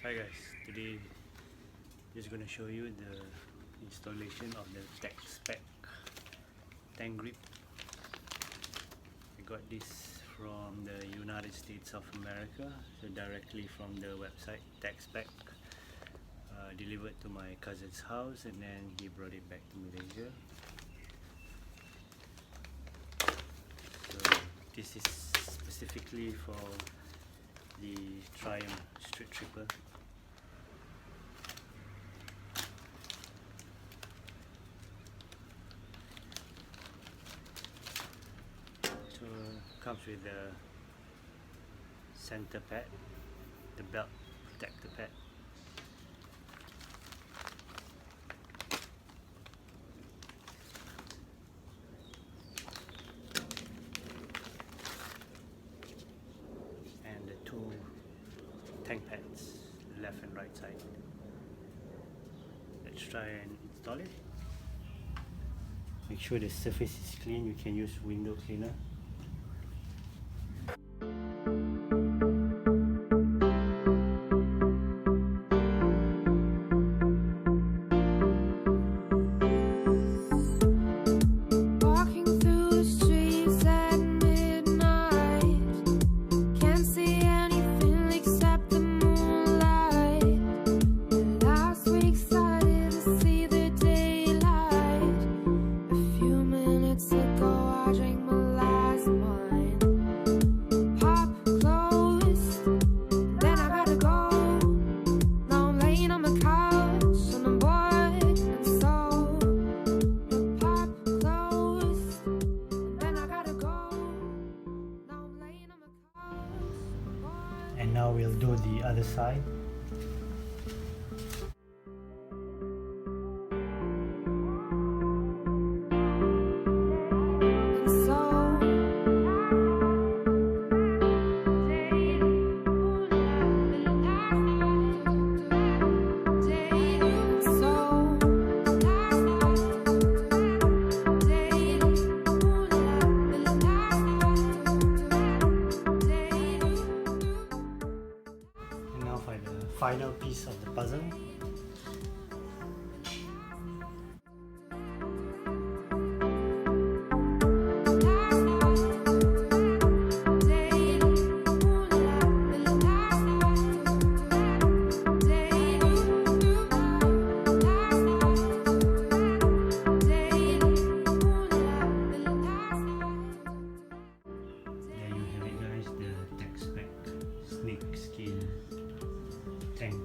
Hi guys, today just gonna show you the installation of the TechSpec tank grip. I got this from the United States of America, so directly from the website TechSpec. Delivered to my cousin's house and then he brought it back to Malaysia. So this is specifically for the Triumph Street Tripper. So comes with the center pad, the belt protector pad, and the two tank pads, left and right side. Let's try and install it. Make sure the surface is clean. You can use window cleaner. And now we'll do the other side. Final piece of the puzzle. There you have it guys, the TechSpec SnakeSkin tank